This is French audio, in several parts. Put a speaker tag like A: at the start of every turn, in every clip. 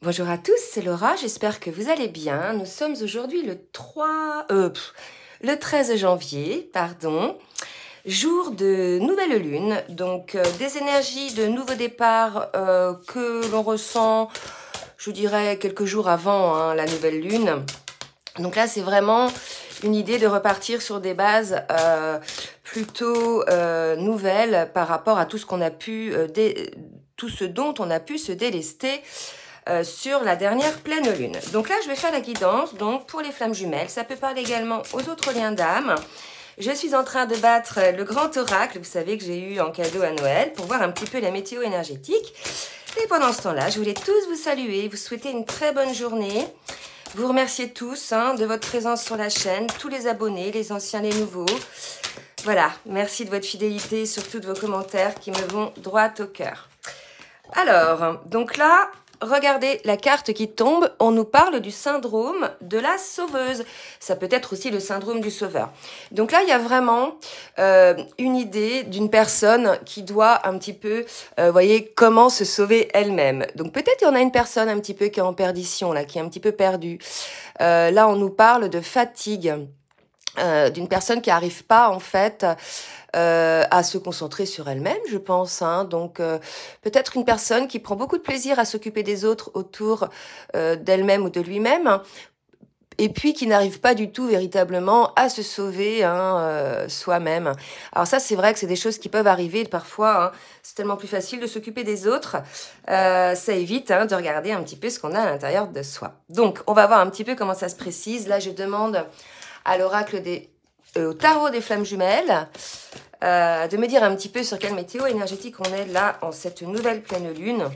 A: Bonjour à tous, c'est Laura, j'espère que vous allez bien. Nous sommes aujourd'hui le 13 janvier, pardon, jour de nouvelle lune, donc des énergies de nouveau départ que l'on ressent, je dirais, quelques jours avant la nouvelle lune. Donc là, c'est vraiment une idée de repartir sur des bases plutôt nouvelles par rapport à tout ce qu'on a pu, tout ce dont on a pu se délester sur la dernière pleine lune. Donc là, je vais faire la guidance donc pour les flammes jumelles. Ça peut parler également aux autres liens d'âme. Je suis en train de battre le grand oracle, vous savez, que j'ai eu en cadeau à Noël, pour voir un petit peu la météo énergétique. Et pendant ce temps-là, je voulais tous vous saluer, vous souhaiter une très bonne journée. Vous remercier tous de votre présence sur la chaîne, tous les abonnés, les anciens, les nouveaux. Voilà, merci de votre fidélité, surtout de vos commentaires qui me vont droit au cœur. Alors, donc là, regardez la carte qui tombe, on nous parle du syndrome de la sauveuse. Ça peut être aussi le syndrome du sauveur. Donc là, il y a vraiment une idée d'une personne qui doit un petit peu, voyez, comment se sauver elle-même. Donc peut-être il y en a une personne un petit peu qui est en perdition, là, qui est un petit peu perdue. Là, on nous parle de fatigue. D'une personne qui n'arrive pas en fait à se concentrer sur elle-même, je pense. Donc peut-être une personne qui prend beaucoup de plaisir à s'occuper des autres autour d'elle-même ou de lui-même, et puis qui n'arrive pas du tout véritablement à se sauver soi-même. Alors ça, c'est vrai que c'est des choses qui peuvent arriver parfois. C'est tellement plus facile de s'occuper des autres. Ça évite de regarder un petit peu ce qu'on a à l'intérieur de soi. Donc, on va voir un petit peu comment ça se précise. Là, je demande à l'oracle au tarot des flammes jumelles, de me dire un petit peu sur quelle météo énergétique on est là en cette nouvelle pleine lune.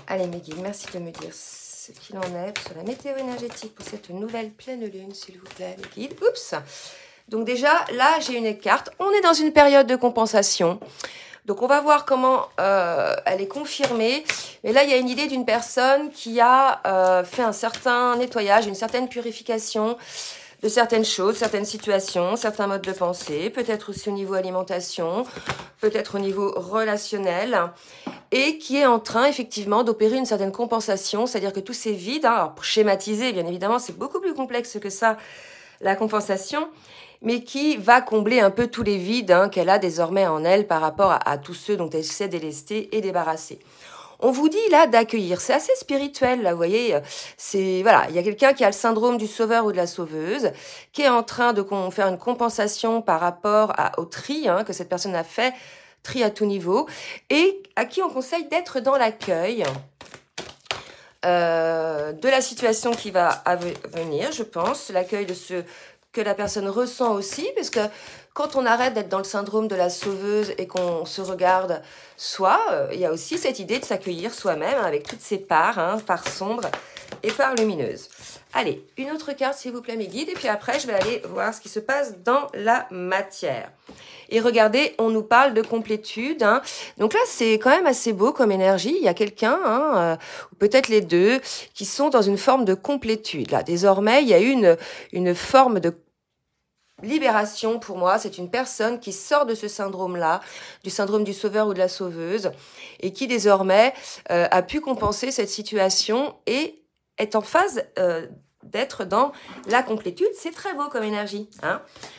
A: Allez mes guides, merci de me dire ce qu'il en est sur la météo énergétique pour cette nouvelle pleine lune, s'il vous plaît, mes guides. Oups. Donc déjà, là, j'ai une carte. On est dans une période de compensation. Donc on va voir comment elle est confirmée. Mais là, il y a une idée d'une personne qui a fait un certain nettoyage, une certaine purification de certaines choses, certaines situations, certains modes de pensée, peut-être aussi au niveau alimentation, peut-être au niveau relationnel, et qui est en train effectivement d'opérer une certaine compensation, c'est-à-dire que tous ces vides, alors pour schématiser, bien évidemment, c'est beaucoup plus complexe que ça, la compensation, mais qui va combler un peu tous les vides qu'elle a désormais en elle par rapport à tous ceux dont elle s'est délestée et débarrassée. On vous dit là d'accueillir, c'est assez spirituel là, vous voyez, c'est voilà, il y a quelqu'un qui a le syndrome du sauveur ou de la sauveuse, qui est en train de faire une compensation par rapport au tri que cette personne a fait, tri à tout niveau, et à qui on conseille d'être dans l'accueil de la situation qui va venir, je pense, l'accueil de ce que la personne ressent aussi, parce que quand on arrête d'être dans le syndrome de la sauveuse et qu'on se regarde soi, il y a aussi cette idée de s'accueillir soi-même avec toutes ses parts, parts sombres et parts lumineuses. Allez, une autre carte s'il vous plaît mes guides, et puis après je vais aller voir ce qui se passe dans la matière. Et regardez, on nous parle de complétude. Donc là, c'est quand même assez beau comme énergie. Il y a quelqu'un, ou peut-être les deux, qui sont dans une forme de complétude. Là, désormais, il y a une forme de libération pour moi. C'est une personne qui sort de ce syndrome-là, du syndrome du sauveur ou de la sauveuse, et qui désormais a pu compenser cette situation et est en phase d'être dans la complétude. C'est très beau comme énergie.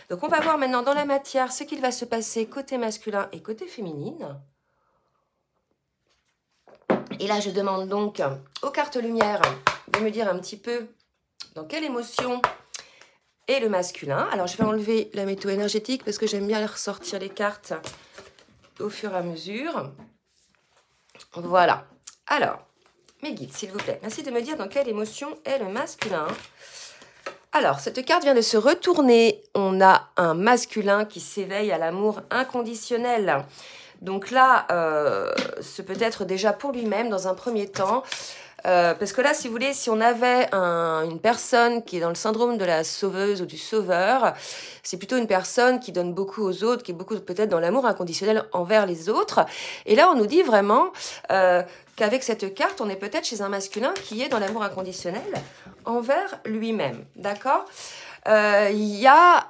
A: Donc on va voir maintenant dans la matière ce qu'il va se passer côté masculin et côté féminine. Et là, je demande donc aux cartes lumière de me dire un petit peu dans quelle émotion est le masculin. Alors, je vais enlever la météo énergétique parce que j'aime bien ressortir les cartes au fur et à mesure. Voilà. Alors, mes guides, s'il vous plaît, merci de me dire dans quelle émotion est le masculin. Alors, cette carte vient de se retourner. On a un masculin qui s'éveille à l'amour inconditionnel. Donc là, ce peut être déjà pour lui-même dans un premier temps. Parce que là, si vous voulez, si on avait une personne qui est dans le syndrome de la sauveuse ou du sauveur, c'est plutôt une personne qui donne beaucoup aux autres, qui est beaucoup peut-être dans l'amour inconditionnel envers les autres. Et là, on nous dit vraiment qu'avec cette carte, on est peut-être chez un masculin qui est dans l'amour inconditionnel envers lui-même. D'accord ? Il y a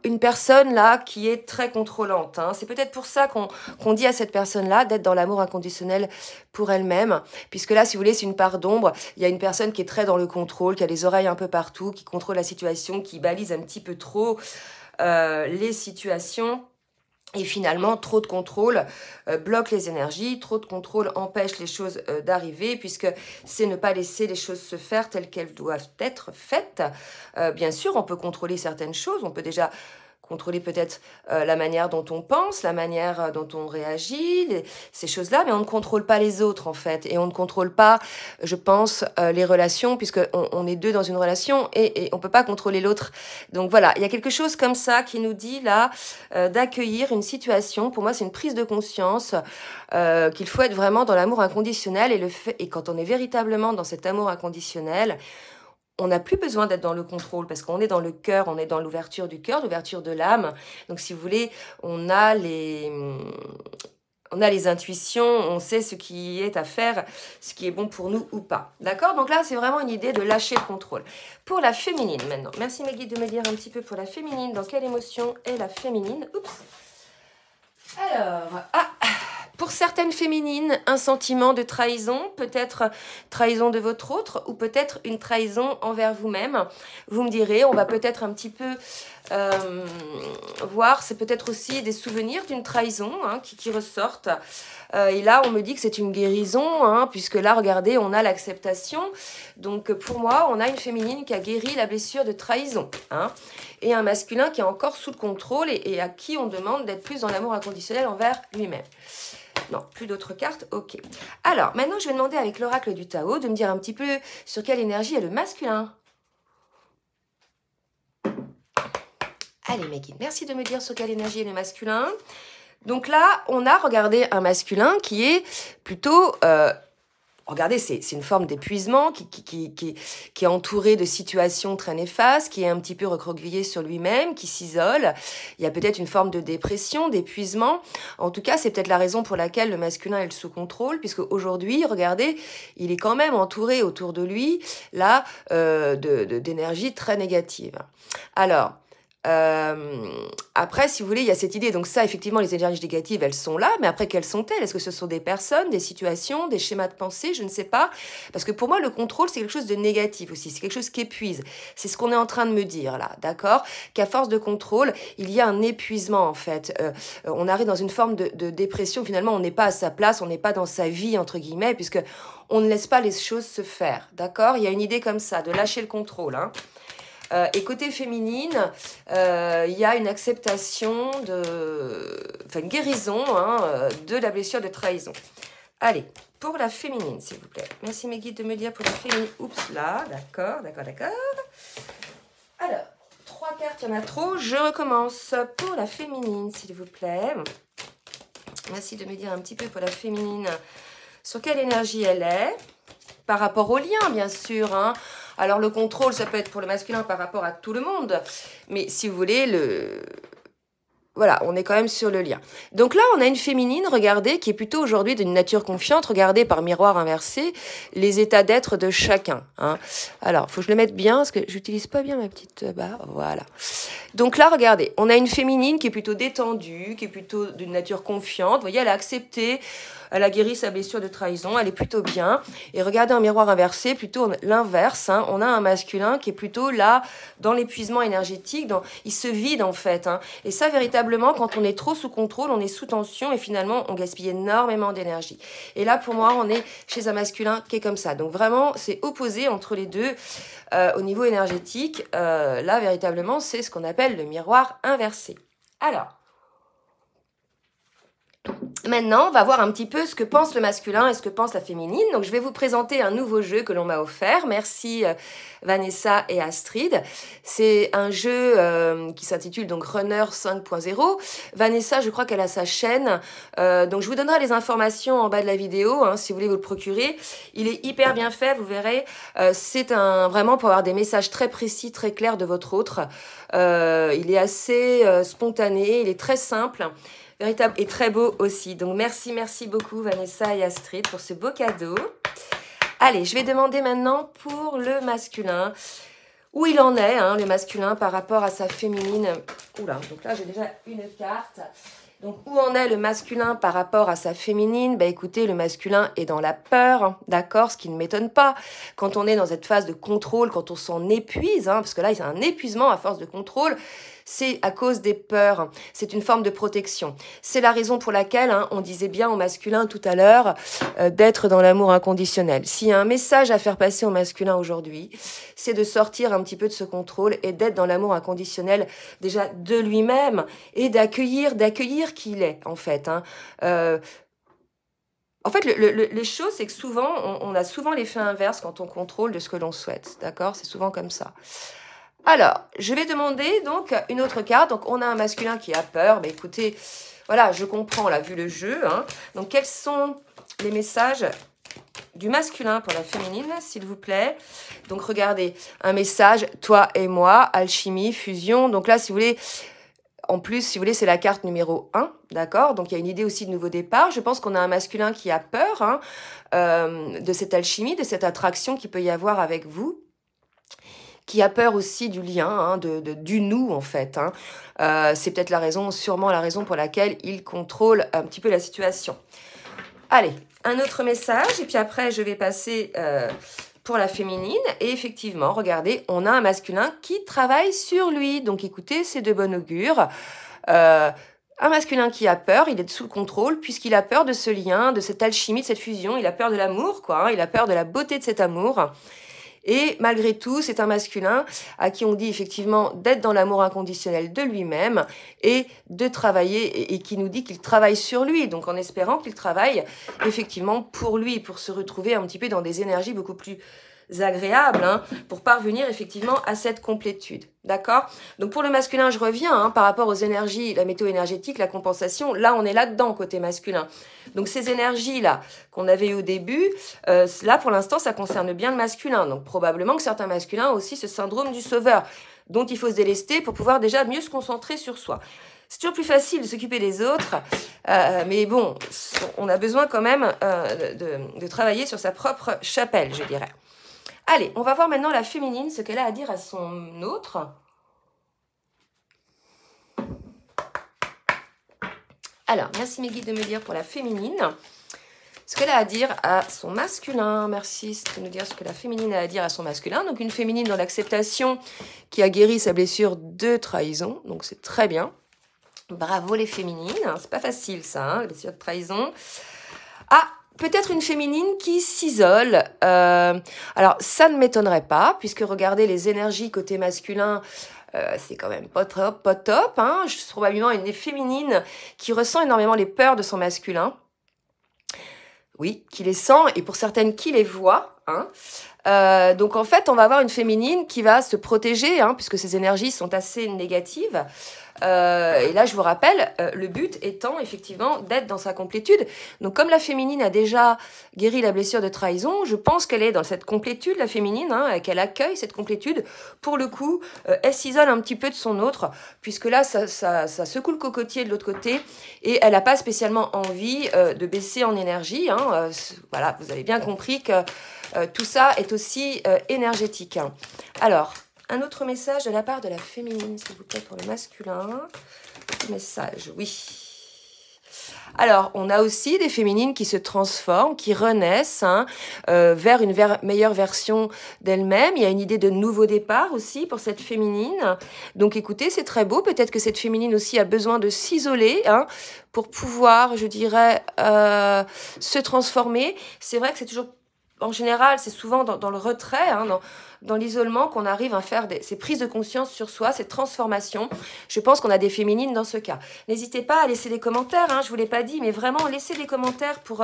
A: une personne là qui est très contrôlante. Hein. C'est peut-être pour ça qu'on dit à cette personne-là d'être dans l'amour inconditionnel pour elle-même. Puisque là, si vous voulez, c'est une part d'ombre. Il y a une personne qui est très dans le contrôle, qui a les oreilles un peu partout, qui contrôle la situation, qui balise un petit peu trop les situations. Et finalement, trop de contrôle bloque les énergies, trop de contrôle empêche les choses d'arriver, puisque c'est ne pas laisser les choses se faire telles qu'elles doivent être faites. Bien sûr, on peut contrôler certaines choses, on peut déjà contrôler peut-être la manière dont on pense, la manière dont on réagit, ces choses-là, mais on ne contrôle pas les autres en fait, et on ne contrôle pas, je pense, les relations, puisqu'on est deux dans une relation, et on ne peut pas contrôler l'autre. Donc voilà, il y a quelque chose comme ça qui nous dit là d'accueillir une situation, pour moi c'est une prise de conscience, qu'il faut être vraiment dans l'amour inconditionnel, et quand on est véritablement dans cet amour inconditionnel, on n'a plus besoin d'être dans le contrôle parce qu'on est dans le cœur, on est dans l'ouverture du cœur, l'ouverture de l'âme. Donc, si vous voulez, on a les intuitions, on sait ce qui est à faire, ce qui est bon pour nous ou pas. D'accord? Donc là, c'est vraiment une idée de lâcher le contrôle. Pour la féminine, maintenant. Merci, mes guides, de me dire un petit peu pour la féminine. Dans quelle émotion est la féminine? Oups. Alors, pour certaines féminines, un sentiment de trahison, peut-être trahison de votre autre ou peut-être une trahison envers vous-même. Vous me direz, on va peut-être un petit peu voir, c'est peut-être aussi des souvenirs d'une trahison hein, qui ressortent. Et là, on me dit que c'est une guérison, hein, puisque là, regardez, on a l'acceptation. Donc, pour moi, on a une féminine qui a guéri la blessure de trahison. Hein, et un masculin qui est encore sous le contrôle et à qui on demande d'être plus dans l'amour inconditionnel envers lui-même. Non, plus d'autres cartes, ok. Alors, maintenant, je vais demander avec l'oracle du Tao de me dire un petit peu sur quelle énergie est le masculin. Allez, mes guides, merci de me dire sur quelle énergie est le masculin. Donc là, on a regardé un masculin qui est plutôt... regardez, c'est une forme d'épuisement qui est entouré de situations très néfastes, qui est un petit peu recroquevillé sur lui-même, qui s'isole. Il y a peut-être une forme de dépression, d'épuisement. En tout cas, c'est peut-être la raison pour laquelle le masculin est sous contrôle, puisque aujourd'hui, regardez, il est quand même entouré autour de lui, là, d'énergie très négative. Alors... après, si vous voulez, il y a cette idée. Donc ça, effectivement, les énergies négatives, elles sont là. Mais après, quelles sont-elles? Est-ce que ce sont des personnes, des situations, des schémas de pensée? Je ne sais pas. Parce que pour moi, le contrôle, c'est quelque chose de négatif aussi. C'est quelque chose qui épuise. C'est ce qu'on est en train de me dire là, d'accord? Qu'à force de contrôle, il y a un épuisement en fait. On arrive dans une forme de dépression. Finalement, on n'est pas à sa place, on n'est pas dans sa vie, entre guillemets, puisque on ne laisse pas les choses se faire, d'accord? Il y a une idée comme ça, de lâcher le contrôle, hein. Et côté féminine, il y a une acceptation, une guérison hein, de la blessure de trahison. Allez, pour la féminine, s'il vous plaît. Merci mes guides de me dire pour la féminine. Oups, là, d'accord. Alors, 3 cartes, il y en a trop. Je recommence pour la féminine, s'il vous plaît. Merci de me dire un petit peu pour la féminine sur quelle énergie elle est. Par rapport au lien, bien sûr, hein. Alors, le contrôle, ça peut être pour le masculin par rapport à tout le monde. Mais si vous voulez, voilà, on est quand même sur le lien. Donc là, on a une féminine, regardez, qui est plutôt aujourd'hui d'une nature confiante. Regardez par miroir inversé les états d'être de chacun. Hein. Alors, il faut que je le mette bien, parce que j'utilise pas bien ma petite barre. Voilà. Donc là, regardez, on a une féminine qui est plutôt détendue, qui est plutôt d'une nature confiante. Vous voyez, elle a accepté, elle a guéri sa blessure de trahison, elle est plutôt bien. Et regardez en miroir inversé, plutôt l'inverse. Hein. On a un masculin qui est plutôt là, dans l'épuisement énergétique, il se vide en fait. Hein. Et ça, véritablement, quand on est trop sous contrôle, on est sous tension et finalement, on gaspille énormément d'énergie. Et là, pour moi, on est chez un masculin qui est comme ça. Donc vraiment, c'est opposé entre les deux au niveau énergétique. Là, véritablement, c'est ce qu'on appelle le miroir inversé. Alors, maintenant, on va voir un petit peu ce que pense le masculin et ce que pense la féminine. Donc, je vais vous présenter un nouveau jeu que l'on m'a offert. Merci Vanessa et Astrid. C'est un jeu qui s'intitule donc Runner 5.0. Vanessa, je crois qu'elle a sa chaîne. Donc, je vous donnerai les informations en bas de la vidéo, hein, si vous voulez vous le procurer. Il est hyper bien fait, vous verrez. C'est vraiment pour avoir des messages très précis, très clairs de votre autre. Il est assez spontané, il est très simple. Véritable et très beau aussi. Donc, merci beaucoup Vanessa et Astrid pour ce beau cadeau. Allez, je vais demander maintenant pour le masculin. où il en est, hein, le masculin, par rapport à sa féminine. Oula, donc là, j'ai déjà une carte. Donc, où en est le masculin par rapport à sa féminine? Bah, écoutez, le masculin est dans la peur, hein, d'accord? Ce qui ne m'étonne pas. Quand on est dans cette phase de contrôle, quand on s'en épuise, hein, parce que là, il y a un épuisement à force de contrôle, c'est à cause des peurs. C'est une forme de protection. C'est la raison pour laquelle, hein, on disait bien au masculin tout à l'heure, d'être dans l'amour inconditionnel. S'il y a un message à faire passer au masculin aujourd'hui, c'est de sortir un petit peu de ce contrôle et d'être dans l'amour inconditionnel déjà de lui-même et d'accueillir qui il est, en fait. Hein. En fait, les choses, c'est que souvent, on a souvent l'effet inverse quand on contrôle de ce que l'on souhaite, d'accord? C'est souvent comme ça. Alors, je vais demander donc une autre carte. Donc, on a un masculin qui a peur. Mais écoutez, voilà, je comprends, là, vu le jeu. Hein. Donc, quels sont les messages du masculin pour la féminine, s'il vous plaît? Donc, regardez, un message, toi et moi, alchimie, fusion. Donc là, si vous voulez, en plus, si vous voulez, c'est la carte numéro 1, d'accord? Donc, il y a une idée aussi de nouveau départ. Je pense qu'on a un masculin qui a peur hein, de cette alchimie, de cette attraction qu'il peut y avoir avec vous, qui a peur aussi du lien, hein, du nous, en fait. Hein. C'est peut-être sûrement la raison pour laquelle il contrôle un petit peu la situation. Allez, un autre message, et puis après, je vais passer pour la féminine. Et effectivement, regardez, on a un masculin qui travaille sur lui. Donc, écoutez, c'est de bon augure. Un masculin qui a peur, il est sous contrôle, puisqu'il a peur de ce lien, de cette alchimie, de cette fusion. Il a peur de l'amour, quoi. Hein, il a peur de la beauté de cet amour. Et malgré tout, c'est un masculin à qui on dit effectivement d'être dans l'amour inconditionnel de lui-même et de travailler, et qui nous dit qu'il travaille sur lui. Donc en espérant qu'il travaille effectivement pour lui, pour se retrouver un petit peu dans des énergies beaucoup plus agréables, hein, pour parvenir effectivement à cette complétude. D'accord? Donc pour le masculin, je reviens hein, par rapport aux énergies, la météo énergétique, la compensation. Là, on est là-dedans côté masculin. Donc ces énergies-là qu'on avait eues au début, là pour l'instant, ça concerne bien le masculin. Donc probablement que certains masculins ont aussi ce syndrome du sauveur, dont il faut se délester pour pouvoir déjà mieux se concentrer sur soi. C'est toujours plus facile de s'occuper des autres, mais bon, on a besoin quand même de travailler sur sa propre chapelle, je dirais. Allez, on va voir maintenant la féminine, ce qu'elle a à dire à son autre. Alors, merci mes guides de me dire pour la féminine, ce qu'elle a à dire à son masculin. Merci de nous dire ce que la féminine a à dire à son masculin. Donc, une féminine dans l'acceptation qui a guéri sa blessure de trahison. Donc, c'est très bien. Bravo les féminines. C'est pas facile ça, hein, la blessure de trahison. Ah, peut-être une féminine qui s'isole. Alors, ça ne m'étonnerait pas, puisque regardez les énergies côté masculin, c'est quand même pas top. Hein. Je suis probablement une féminine qui ressent énormément les peurs de son masculin. Oui, qui les sent, et pour certaines, qui les voit. Hein. Donc, en fait, on va avoir une féminine qui va se protéger, hein, puisque ces énergies sont assez négatives. Et là, je vous rappelle, le but étant effectivement d'être dans sa complétude. Donc, comme la féminine a déjà guéri la blessure de trahison, je pense qu'elle est dans cette complétude, la féminine, hein, qu'elle accueille cette complétude. Pour le coup, elle s'isole un petit peu de son autre, puisque là, ça secoue le cocotier de l'autre côté, et elle n'a pas spécialement envie de baisser en énergie. Hein. Voilà, vous avez bien compris que tout ça est aussi énergétique. Hein. Alors, un autre message de la part de la féminine, s'il vous plaît, pour le masculin. Message, oui. Alors, on a aussi des féminines qui se transforment, qui renaissent hein, vers une meilleure version d'elles-mêmes. Il y a une idée de nouveau départ aussi pour cette féminine. Donc, écoutez, c'est très beau. Peut-être que cette féminine aussi a besoin de s'isoler hein, pour pouvoir, je dirais, se transformer. C'est vrai que c'est toujours... En général, c'est souvent dans le retrait, hein, dans l'isolement qu'on arrive à faire ces prises de conscience sur soi, ces transformations. Je pense qu'on a des féminines dans ce cas. N'hésitez pas à laisser des commentaires, hein, je ne vous l'ai pas dit, mais vraiment laissez des commentaires pour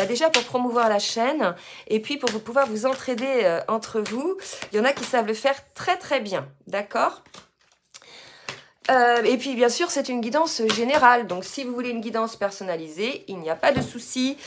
A: déjà pour promouvoir la chaîne et puis pour pouvoir vous entraider entre vous. Il y en a qui savent le faire très très bien, d'accord ? Et puis bien sûr, c'est une guidance générale. Donc si vous voulez une guidance personnalisée, il n'y a pas de souci.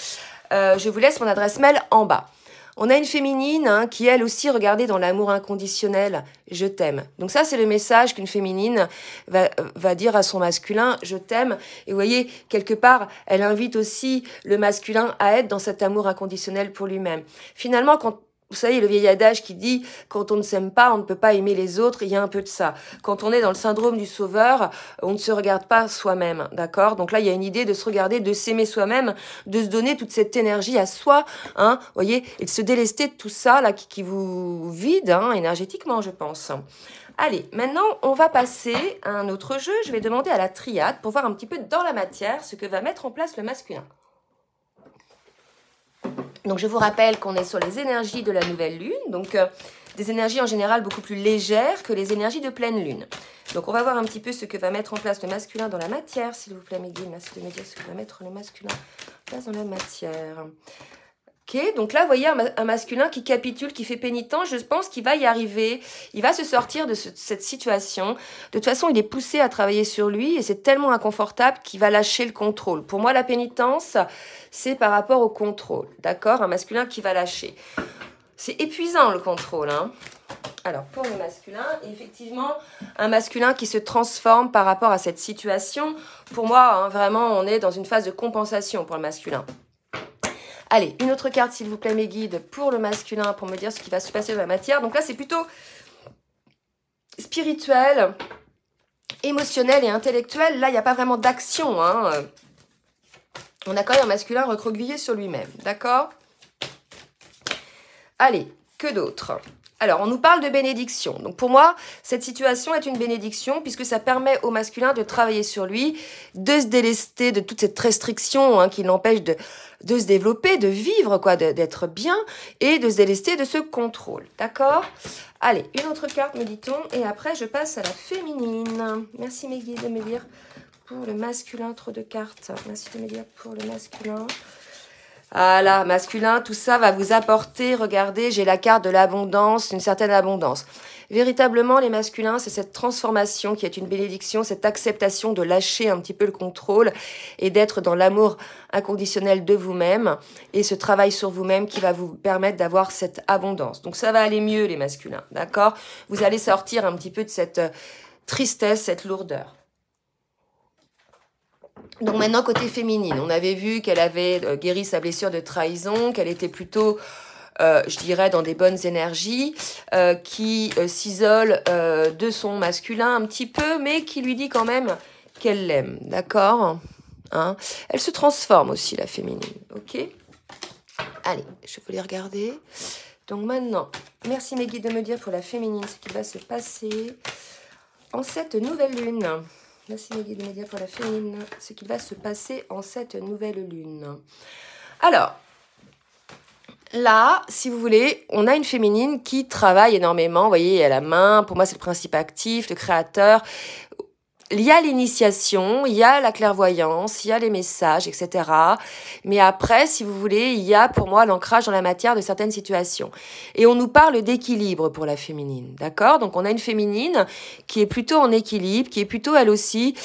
A: Je vous laisse mon adresse mail en bas. On a une féminine hein, qui, elle aussi, regardez dans l'amour inconditionnel, je t'aime. Donc ça, c'est le message qu'une féminine va dire à son masculin, je t'aime. Et vous voyez, quelque part, elle invite aussi le masculin à être dans cet amour inconditionnel pour lui-même. Finalement, quand Vous savez, le vieil adage qui dit « quand on ne s'aime pas, on ne peut pas aimer les autres », il y a un peu de ça. Quand on est dans le syndrome du sauveur, on ne se regarde pas soi-même, d'accord? Donc là, il y a une idée de se regarder, de s'aimer soi-même, de se donner toute cette énergie à soi, hein, voyez, et de se délester de tout ça là qui vous vide, hein, énergétiquement, je pense. Allez, maintenant, on va passer à un autre jeu. Je vais demander à la triade pour voir un petit peu dans la matière ce que va mettre en place le masculin. Donc, je vous rappelle qu'on est sur les énergies de la nouvelle lune, donc des énergies en général beaucoup plus légères que les énergies de pleine lune. Donc, on va voir un petit peu ce que va mettre en place le masculin dans la matière, s'il vous plaît, Mehdi, merci de me dire ce que va mettre le masculin en place dans la matière. Ok, donc là, vous voyez un masculin qui capitule, qui fait pénitence, je pense qu'il va y arriver, il va se sortir de cette situation. De toute façon, il est poussé à travailler sur lui et c'est tellement inconfortable qu'il va lâcher le contrôle. Pour moi, la pénitence, c'est par rapport au contrôle, d'accord? Un masculin qui va lâcher. C'est épuisant le contrôle, hein. Alors, pour le masculin, effectivement, un masculin qui se transforme par rapport à cette situation. Pour moi, hein, vraiment, on est dans une phase de compensation pour le masculin. Allez, une autre carte, s'il vous plaît, mes guides, pour le masculin, pour me dire ce qui va se passer dans la matière. Donc là, c'est plutôt spirituel, émotionnel et intellectuel. Là, il n'y a pas vraiment d'action, hein. On a quand même un masculin recroquevillé sur lui-même, d'accord? Allez, que d'autre? Alors, on nous parle de bénédiction. Donc, pour moi, cette situation est une bénédiction puisque ça permet au masculin de travailler sur lui, de se délester de toute cette restriction, hein, qui l'empêche de se développer, de vivre, quoi, d'être bien et de se délester de ce contrôle. D'accord? Allez, une autre carte, me dit-on, et après, je passe à la féminine. Merci, mes guides, de me dire pour le masculin, trop de cartes. Merci de me dire pour le masculin. Ah là, masculin, tout ça va vous apporter, regardez, j'ai la carte de l'abondance, une certaine abondance. Véritablement, les masculins, c'est cette transformation qui est une bénédiction, cette acceptation de lâcher un petit peu le contrôle et d'être dans l'amour inconditionnel de vous-même et ce travail sur vous-même qui va vous permettre d'avoir cette abondance. Donc ça va aller mieux, les masculins, d'accord? Vous allez sortir un petit peu de cette tristesse, cette lourdeur. Donc maintenant, côté féminine, on avait vu qu'elle avait guéri sa blessure de trahison, qu'elle était plutôt, je dirais, dans des bonnes énergies, qui s'isole de son masculin un petit peu, mais qui lui dit quand même qu'elle l'aime, d'accord, hein? Elle se transforme aussi, la féminine, ok? Allez, je vais les regarder. Donc maintenant, merci mes guides de me dire pour la féminine ce qui va se passer en cette nouvelle lune. Merci mes guides de me dire pour la féminine ce qui va se passer en cette nouvelle lune. Alors, là, si vous voulez, on a une féminine qui travaille énormément. Vous voyez, elle a la main. Pour moi, c'est le principe actif, le créateur. Il y a l'initiation, il y a la clairvoyance, il y a les messages, etc. Mais après, si vous voulez, il y a pour moi l'ancrage dans la matière de certaines situations. Et on nous parle d'équilibre pour la féminine, d'accord? Donc on a une féminine qui est plutôt en équilibre, qui est plutôt elle aussi...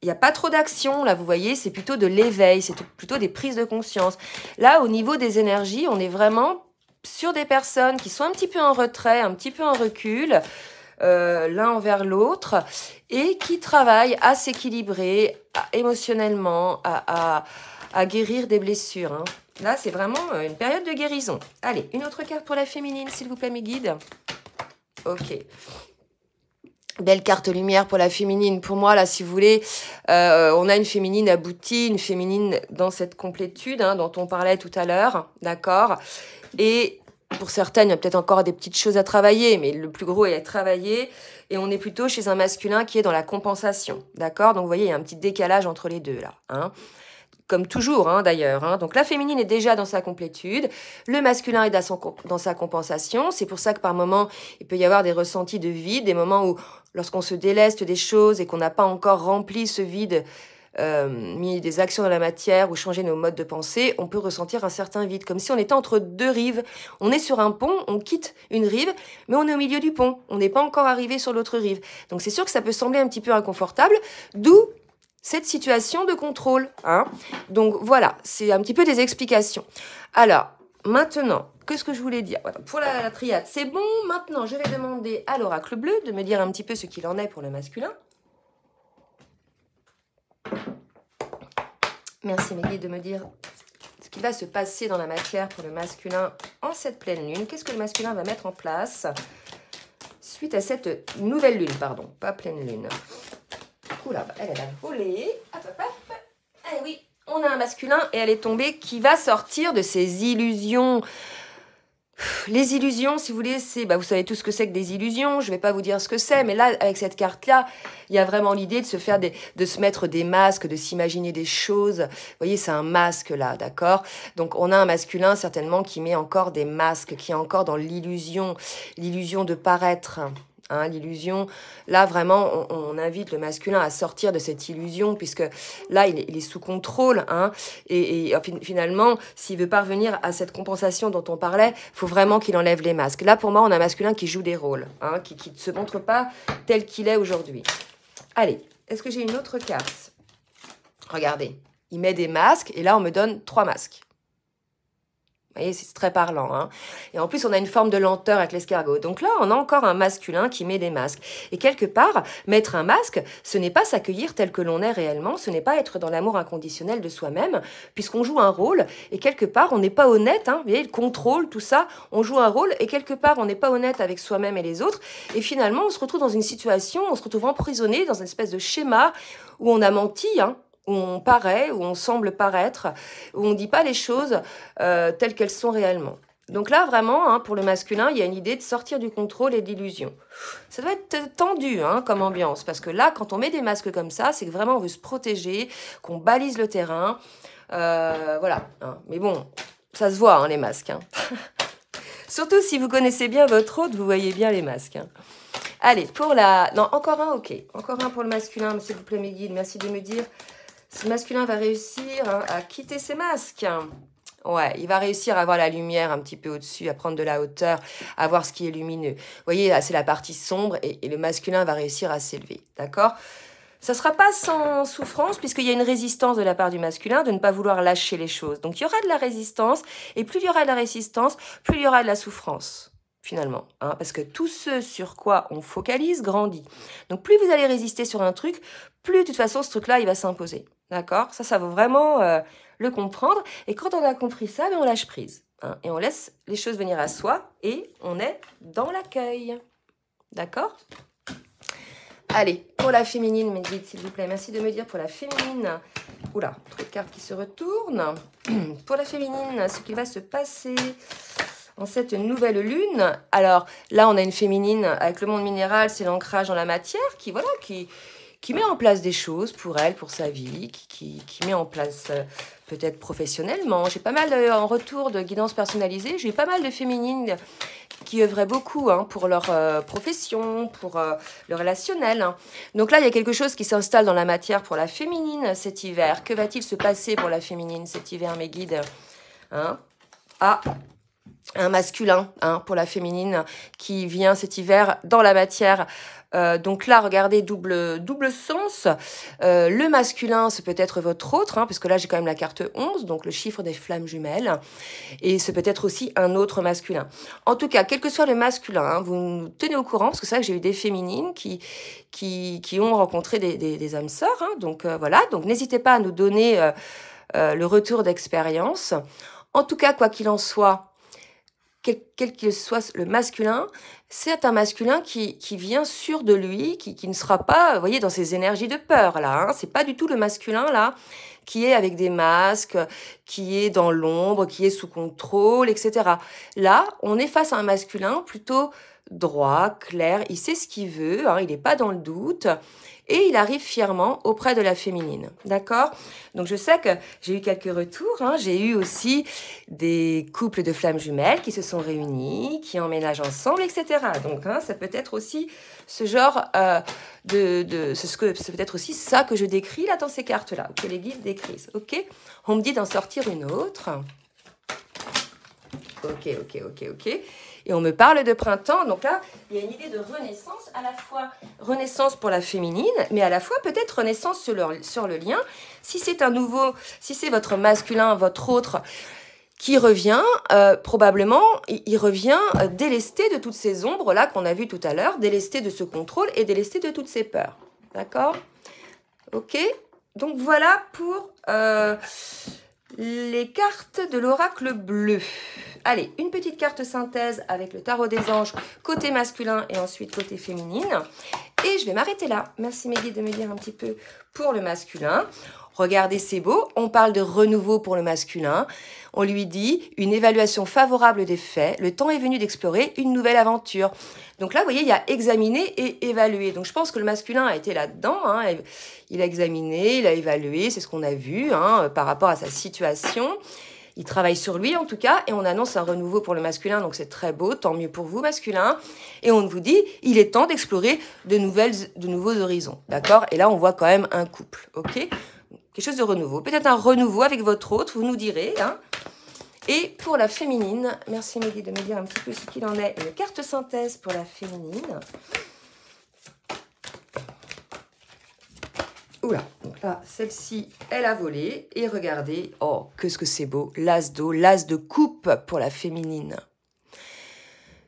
A: Il n'y a pas trop d'action, là, vous voyez, c'est plutôt de l'éveil, c'est plutôt des prises de conscience. Là, au niveau des énergies, on est vraiment sur des personnes qui sont un petit peu en retrait, un petit peu en recul, l'un envers l'autre, et qui travaillent à s'équilibrer émotionnellement, à guérir des blessures, hein. Là, c'est vraiment une période de guérison. Allez, une autre carte pour la féminine, s'il vous plaît, mes guides. Ok. Belle carte lumière pour la féminine. Pour moi, là, si vous voulez, on a une féminine aboutie, une féminine dans cette complétude, hein, dont on parlait tout à l'heure, d'accord? Et pour certaines, il y a peut-être encore des petites choses à travailler, mais le plus gros est à travailler. Et on est plutôt chez un masculin qui est dans la compensation, d'accord? Donc, vous voyez, il y a un petit décalage entre les deux, là, hein? Comme toujours, hein, d'ailleurs, hein. Donc, la féminine est déjà dans sa complétude. Le masculin est dans sa compensation. C'est pour ça que par moments, il peut y avoir des ressentis de vide, des moments où, lorsqu'on se déleste des choses et qu'on n'a pas encore rempli ce vide, mis des actions dans la matière ou changé nos modes de pensée, on peut ressentir un certain vide, comme si on était entre deux rives. On est sur un pont, on quitte une rive, mais on est au milieu du pont. On n'est pas encore arrivé sur l'autre rive. Donc, c'est sûr que ça peut sembler un petit peu inconfortable, d'où cette situation de contrôle, hein. Donc voilà, c'est un petit peu des explications. Alors, maintenant, qu'est-ce que je voulais dire? Voilà, pour la triade, c'est bon. Maintenant, je vais demander à l'oracle bleu de me dire un petit peu ce qu'il en est pour le masculin. Merci mes guides de me dire ce qu'il va se passer dans la matière pour le masculin en cette pleine lune. Qu'est-ce que le masculin va mettre en place suite à cette nouvelle lune, pardon, pas pleine lune. Oula, elle a volé. Hop, hop, hop. Eh oui, on a un masculin et elle est tombée qui va sortir de ses illusions. Les illusions, si vous voulez, c'est, vous savez tout ce que c'est que des illusions. Je ne vais pas vous dire ce que c'est, mais là, avec cette carte-là, il y a vraiment l'idée de se mettre des masques, de s'imaginer des choses. Vous voyez, c'est un masque là, d'accord? Donc, on a un masculin certainement qui met encore des masques, qui est encore dans l'illusion de paraître. Hein, l'illusion, là vraiment on invite le masculin à sortir de cette illusion puisque là il est sous contrôle hein, et finalement s'il veut parvenir à cette compensation dont on parlait, il faut vraiment qu'il enlève les masques. Là pour moi on a un masculin qui joue des rôles, hein, qui ne se montre pas tel qu'il est aujourd'hui. Allez, est-ce que j'ai une autre carte? Regardez, il met des masques et là on me donne 3 masques. Vous voyez, c'est très parlant. Hein. Et en plus, on a une forme de lenteur avec l'escargot. Donc là, on a encore un masculin qui met des masques. Et quelque part, mettre un masque, ce n'est pas s'accueillir tel que l'on est réellement, ce n'est pas être dans l'amour inconditionnel de soi-même, puisqu'on joue un rôle, et quelque part, on n'est pas honnête. Hein. Vous voyez, le contrôle, tout ça, on joue un rôle, et quelque part, on n'est pas honnête avec soi-même et les autres. Et finalement, on se retrouve dans une situation, on se retrouve emprisonné dans une espèce de schéma où on a menti, hein, où on paraît, où on semble paraître, où on ne dit pas les choses telles qu'elles sont réellement. Donc là, vraiment, hein, pour le masculin, il y a une idée de sortir du contrôle et de l'illusion. Ça doit être tendu hein, comme ambiance, parce que là, quand on met des masques comme ça, c'est que vraiment on veut se protéger, qu'on balise le terrain. Voilà. Hein. Mais bon, ça se voit, hein, les masques. Hein. Surtout si vous connaissez bien votre hôte, vous voyez bien les masques. Hein. Allez, pour la... Non, encore un, ok. Encore un pour le masculin, s'il vous plaît, mes guides. Merci de me dire... Si le masculin va réussir hein, à quitter ses masques. Ouais, il va réussir à voir la lumière un petit peu au-dessus, à prendre de la hauteur, à voir ce qui est lumineux. Vous voyez, là, c'est la partie sombre et le masculin va réussir à s'élever. D'accord? Ça ne sera pas sans souffrance puisqu'il y a une résistance de la part du masculin de ne pas vouloir lâcher les choses. Donc, il y aura de la résistance et plus il y aura de la résistance, plus il y aura de la souffrance. Finalement, hein, parce que tout ce sur quoi on focalise grandit. Donc, plus vous allez résister sur un truc, plus de toute façon, ce truc-là, il va s'imposer. D'accord? Ça vaut vraiment le comprendre. Et quand on a compris ça, on lâche prise. Hein, et on laisse les choses venir à soi et on est dans l'accueil. D'accord? Allez, pour la féminine, mes guides, s'il vous plaît. Merci de me dire pour la féminine. Oula, trop de cartes qui se retournent. Pour la féminine, ce qui va se passer... En cette nouvelle lune, alors là on a une féminine avec le monde minéral, c'est l'ancrage dans la matière qui met en place des choses pour elle, pour sa vie, qui met en place peut-être professionnellement. J'ai pas mal en retour de guidance personnalisée, j'ai eu pas mal de féminines qui œuvraient beaucoup hein, pour leur profession, pour le relationnel. Hein. Donc là il y a quelque chose qui s'installe dans la matière pour la féminine cet hiver. Que va-t-il se passer pour la féminine cet hiver, mes guides hein? Ah, un masculin hein, pour la féminine qui vient cet hiver dans la matière. Donc là, regardez, double sens. Le masculin, c'est peut-être votre autre, hein, parce que là, j'ai quand même la carte 11, donc le chiffre des flammes jumelles. Et c'est peut-être aussi un autre masculin. En tout cas, quel que soit le masculin, hein, vous nous tenez au courant, parce que c'est vrai que j'ai eu des féminines qui ont rencontré des âmes sœurs. Hein, donc voilà, donc n'hésitez pas à nous donner le retour d'expérience. En tout cas, quoi qu'il en soit, quel qu'il soit le masculin, c'est un masculin qui vient sûr de lui, qui ne sera pas, vous voyez, dans ses énergies de peur, là. Hein. C'est pas du tout le masculin, là, qui est avec des masques, qui est dans l'ombre, qui est sous contrôle, etc. Là, on est face à un masculin plutôt droit, clair, il sait ce qu'il veut, hein, il n'est pas dans le doute. Et il arrive fièrement auprès de la féminine. D'accord? Donc, je sais que j'ai eu quelques retours. Hein. J'ai eu aussi des couples de flammes jumelles qui se sont réunis, qui emménagent ensemble, etc. Donc, hein, ça peut être aussi ce genre c'est peut-être aussi ça que je décris là dans ces cartes-là, que les guides décrivent. OK? On me dit d'en sortir une autre. Ok. Et on me parle de printemps, donc là, il y a une idée de renaissance, à la fois renaissance pour la féminine, mais à la fois peut-être renaissance sur le lien. Si c'est votre masculin, votre autre qui revient, probablement, il revient délesté de toutes ces ombres-là qu'on a vues tout à l'heure, délesté de ce contrôle et délesté de toutes ces peurs. D'accord? Ok? Donc voilà pour les cartes de l'oracle bleu. Allez, une petite carte synthèse avec le tarot des anges côté masculin et ensuite côté féminine. Et je vais m'arrêter là. Merci Mehdi de me dire un petit peu pour le masculin. Regardez, c'est beau. On parle de renouveau pour le masculin. On lui dit une évaluation favorable des faits. Le temps est venu d'explorer une nouvelle aventure. Donc là, vous voyez, il y a examiner et évaluer. Donc je pense que le masculin a été là-dedans. Hein. Il a examiné, il a évalué. C'est ce qu'on a vu hein, par rapport à sa situation. Il travaille sur lui en tout cas et on annonce un renouveau pour le masculin, donc c'est très beau, tant mieux pour vous masculin. Et on vous dit, il est temps d'explorer de nouveaux horizons, d'accord? Et là on voit quand même un couple, ok? Quelque chose de renouveau, peut-être un renouveau avec votre autre, vous nous direz. Hein. Et pour la féminine, merci Mehdi de me dire un petit peu ce qu'il en est. Une carte synthèse pour la féminine. Oula, donc là, celle-ci, elle a volé. Et regardez, oh, qu'est-ce que c'est beau. L'as d'eau, l'as de coupe pour la féminine.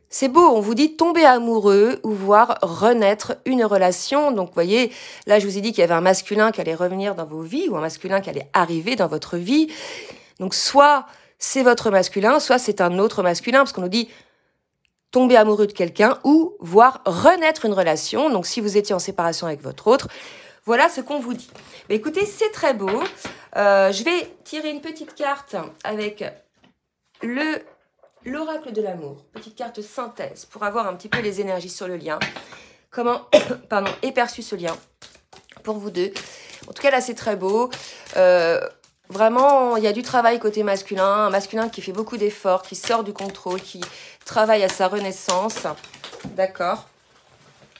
A: C'est beau, on vous dit tomber amoureux ou voir renaître une relation. Donc, vous voyez, là, je vous ai dit qu'il y avait un masculin qui allait revenir dans vos vies ou un masculin qui allait arriver dans votre vie. Donc, soit c'est votre masculin, soit c'est un autre masculin, parce qu'on nous dit tomber amoureux de quelqu'un ou voir renaître une relation. Donc, si vous étiez en séparation avec votre autre, voilà ce qu'on vous dit. Mais écoutez, c'est très beau. Je vais tirer une petite carte avec l'oracle de l'amour. Petite carte synthèse pour avoir un petit peu les énergies sur le lien. Comment est perçu ce lien pour vous deux. En tout cas, là, c'est très beau. Vraiment, il y a du travail côté masculin. Un masculin qui fait beaucoup d'efforts, qui sort du contrôle, qui travaille à sa renaissance. D'accord?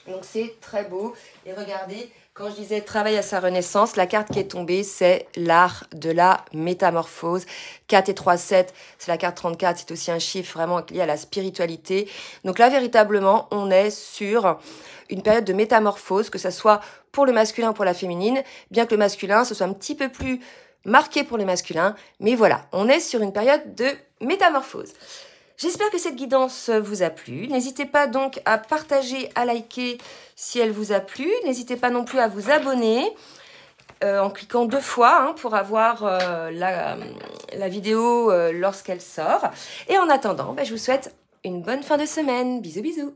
A: Donc, c'est très beau. Et regardez... Quand je disais travail à sa renaissance, la carte qui est tombée, c'est l'art de la métamorphose. 4 et 3, 7, c'est la carte 34, c'est aussi un chiffre vraiment lié à la spiritualité. Donc là, véritablement, on est sur une période de métamorphose, que ce soit pour le masculin ou pour la féminine, bien que le masculin, ce soit un petit peu plus marqué pour les masculins. Mais voilà, on est sur une période de métamorphose. J'espère que cette guidance vous a plu. N'hésitez pas donc à partager, à liker si elle vous a plu. N'hésitez pas non plus à vous abonner en cliquant 2 fois hein, pour avoir la vidéo lorsqu'elle sort. Et en attendant, je vous souhaite une bonne fin de semaine. Bisous, bisous.